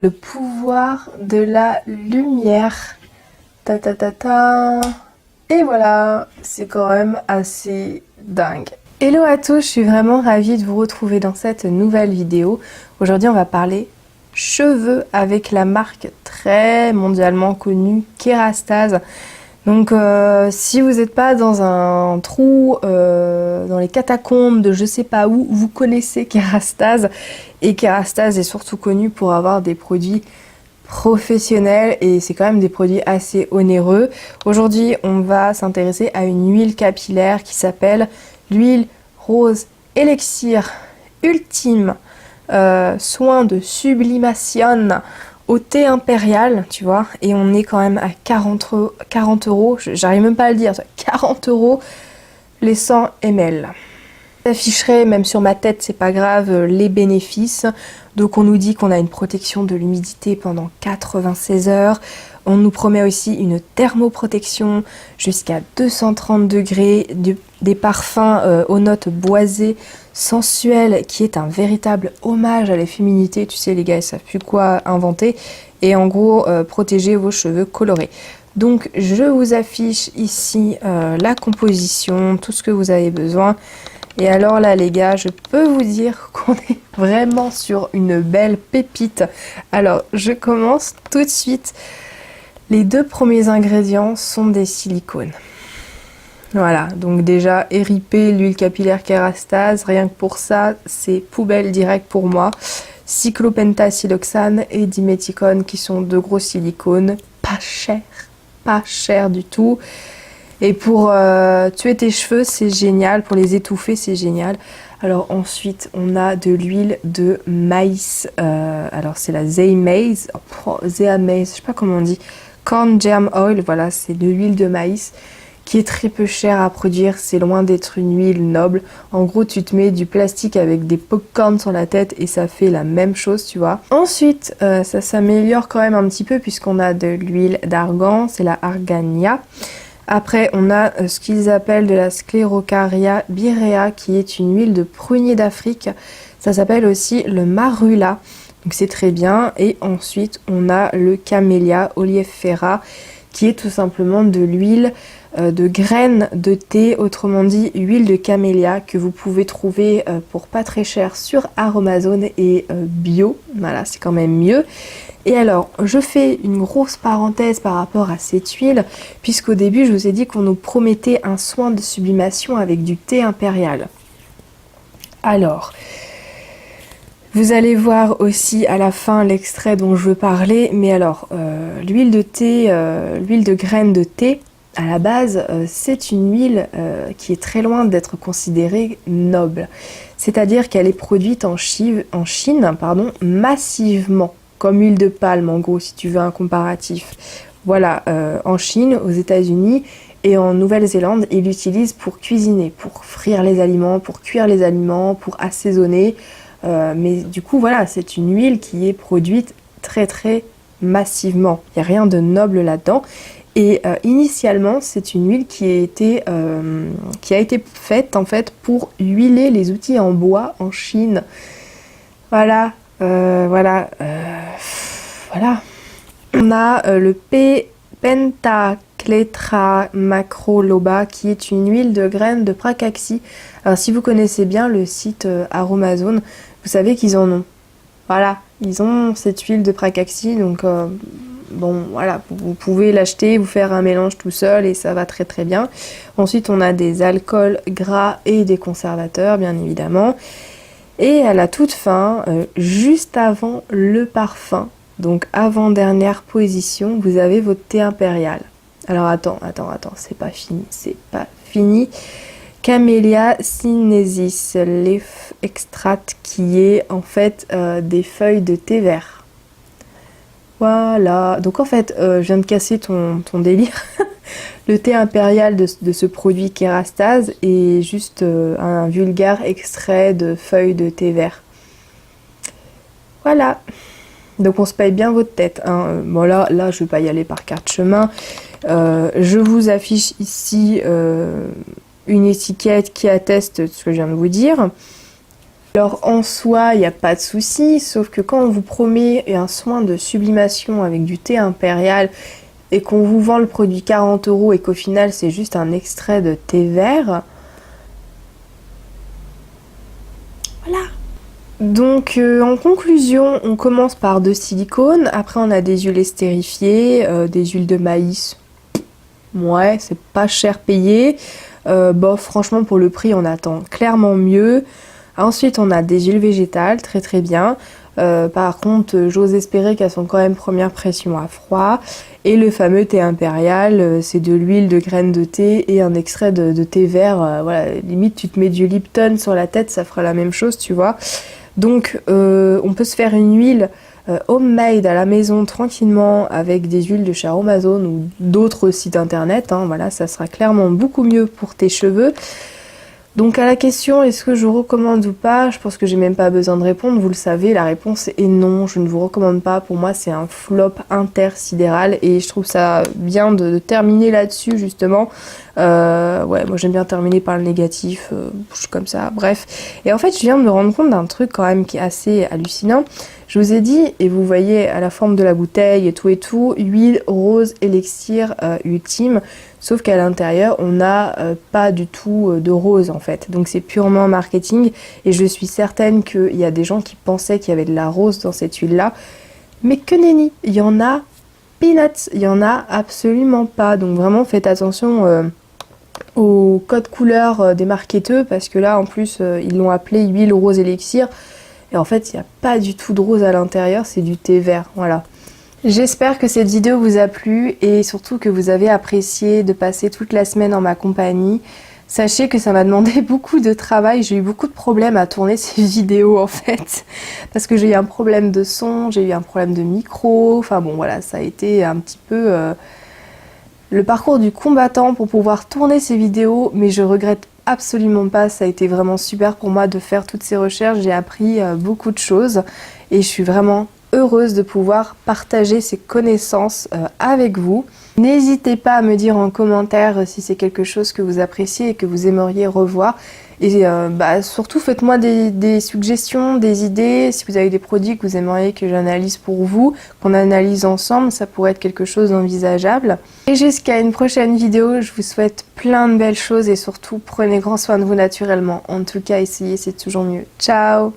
Le pouvoir de la lumière. Ta ta ta ta. Et voilà, c'est quand même assez dingue. Hello à tous, je suis vraiment ravie de vous retrouver dans cette nouvelle vidéo. Aujourd'hui, on va parler cheveux avec la marque très mondialement connue Kerastase. Donc si vous n'êtes pas dans un trou, dans les catacombes de je sais pas où, vous connaissez Kerastase. Et Kerastase est surtout connu pour avoir des produits professionnels et c'est quand même des produits assez onéreux. Aujourd'hui, on va s'intéresser à une huile capillaire qui s'appelle l'huile rose élixir ultime soin de sublimation au thé impérial, tu vois, et on est quand même à 40 euros, j'arrive même pas à le dire, 40 euros les 100 ml. J'afficherai, même sur ma tête, c'est pas grave, les bénéfices. Donc on nous dit qu'on a une protection de l'humidité pendant 96 heures. On nous promet aussi une thermoprotection jusqu'à 230 degrés, des parfums aux notes boisées, sensuelles, qui est un véritable hommage à la féminité. Tu sais, les gars, ils savent plus quoi inventer. Et en gros, protéger vos cheveux colorés. Donc je vous affiche ici la composition, tout ce que vous avez besoin. Et alors là les gars, je peux vous dire qu'on est vraiment sur une belle pépite. Alors je commence tout de suite. Les deux premiers ingrédients sont des silicones. Voilà, donc déjà RIP, l'huile capillaire Kerastase, rien que pour ça, c'est poubelle direct pour moi. Cyclopentasiloxane et diméthicone qui sont deux gros silicones, pas cher du tout. Et pour tuer tes cheveux, c'est génial. Pour les étouffer, c'est génial. Alors ensuite, on a de l'huile de maïs. Alors c'est la Zeamaze. Zeamaze, je sais pas comment on dit. Corn germ oil, voilà, c'est de l'huile de maïs qui est très peu chère à produire. C'est loin d'être une huile noble. En gros, tu te mets du plastique avec des pop-corns sur la tête et ça fait la même chose, tu vois. Ensuite, ça s'améliore quand même un petit peu puisqu'on a de l'huile d'argan. C'est la Argania. Après, on a ce qu'ils appellent de la Sclerocaria birea, qui est une huile de prunier d'Afrique. Ça s'appelle aussi le marula, donc c'est très bien. Et ensuite, on a le Camellia oleifera, qui est tout simplement de l'huile de graines de thé, autrement dit huile de camélia, que vous pouvez trouver pour pas très cher sur Aromazone et bio. Voilà, c'est quand même mieux. Et alors, je fais une grosse parenthèse par rapport à cette huile, puisqu'au début, je vous ai dit qu'on nous promettait un soin de sublimation avec du thé impérial. Alors, vous allez voir aussi à la fin l'extrait dont je veux parler, mais alors, l'huile de thé, l'huile de graines de thé, à la base, c'est une huile qui est très loin d'être considérée noble. C'est-à-dire qu'elle est produite en Chine, massivement. Comme huile de palme, en gros, si tu veux un comparatif. Voilà, en Chine, aux États-Unis et en Nouvelle-Zélande, ils l'utilisent pour cuisiner, pour frire les aliments, pour cuire les aliments, pour assaisonner. Mais du coup, voilà, c'est une huile qui est produite très très massivement. Il n'y a rien de noble là-dedans. Et initialement, c'est une huile qui a été faite en fait pour huiler les outils en bois en Chine. Voilà. Voilà. On a le Pentacletra macroloba qui est une huile de graines de Pracaxi. Alors si vous connaissez bien le site Aromazone, vous savez qu'ils en ont. Voilà, ils ont cette huile de Pracaxi, donc bon voilà, vous pouvez l'acheter, vous faire un mélange tout seul et ça va très très bien. Ensuite on a des alcools gras et des conservateurs bien évidemment. Et à la toute fin, juste avant le parfum, donc avant-dernière position, vous avez votre thé impérial. Alors attends, c'est pas fini. Camellia sinensis leaf extract, qui est en fait des feuilles de thé vert. Voilà, donc en fait, je viens de casser ton délire. Le thé impérial de ce produit Kerastase est juste un vulgaire extrait de feuilles de thé vert. Voilà. Donc on se paye bien votre tête. Hein. Bon là, je vais pas y aller par carte chemin. Je vous affiche ici une étiquette qui atteste ce que je viens de vous dire. Alors en soi, il n'y a pas de souci, sauf que quand on vous promet un soin de sublimation avec du thé impérial et qu'on vous vend le produit 40 € et qu'au final c'est juste un extrait de thé vert, voilà. Donc en conclusion, on commence par de silicone, après on a des huiles estérifiées, des huiles de maïs. Ouais, c'est pas cher payé. Bon, franchement, pour le prix, on attend clairement mieux. Ensuite, on a des huiles végétales, très très bien. Par contre, j'ose espérer qu'elles sont quand même première pression à froid. Et le fameux thé impérial, c'est de l'huile de graines de thé et un extrait de thé vert. Voilà, limite, tu te mets du Lipton sur la tête, ça fera la même chose, tu vois. Donc, on peut se faire une huile homemade à la maison tranquillement avec des huiles de chez Amazon ou d'autres sites internet, hein, voilà, ça sera clairement beaucoup mieux pour tes cheveux. Donc à la question est-ce que je recommande ou pas, je pense que j'ai même pas besoin de répondre, vous le savez, la réponse est non, je ne vous recommande pas, pour moi c'est un flop intersidéral et je trouve ça bien de terminer là-dessus justement. Ouais, moi j'aime bien terminer par le négatif, je suis comme ça, bref. Et en fait je viens de me rendre compte d'un truc quand même qui est assez hallucinant. Je vous ai dit, et vous voyez à la forme de la bouteille et tout, huile rose élixir ultime, sauf qu'à l'intérieur on n'a pas du tout de rose en fait, donc c'est purement marketing et je suis certaine qu'il y a des gens qui pensaient qu'il y avait de la rose dans cette huile là, mais que nenni, il y en a peanuts, il y en a absolument pas, donc vraiment faites attention au code couleur des marketeurs parce que là en plus ils l'ont appelé huile rose élixir et en fait il n'y a pas du tout de rose à l'intérieur, c'est du thé vert, voilà. J'espère que cette vidéo vous a plu et surtout que vous avez apprécié de passer toute la semaine en ma compagnie. Sachez que ça m'a demandé beaucoup de travail, j'ai eu beaucoup de problèmes à tourner ces vidéos en fait. Parce que j'ai eu un problème de son, j'ai eu un problème de micro, enfin bon voilà, ça a été un petit peu le parcours du combattant pour pouvoir tourner ces vidéos, mais je regrette absolument pas, ça a été vraiment super pour moi de faire toutes ces recherches, j'ai appris beaucoup de choses et je suis vraiment heureuse de pouvoir partager ces connaissances avec vous. N'hésitez pas à me dire en commentaire si c'est quelque chose que vous appréciez et que vous aimeriez revoir. Et surtout faites-moi des suggestions, des idées, si vous avez des produits que vous aimeriez que j'analyse pour vous, qu'on analyse ensemble, ça pourrait être quelque chose d'envisageable. Et jusqu'à une prochaine vidéo, je vous souhaite plein de belles choses et surtout prenez grand soin de vous naturellement. En tout cas, essayez, c'est toujours mieux. Ciao!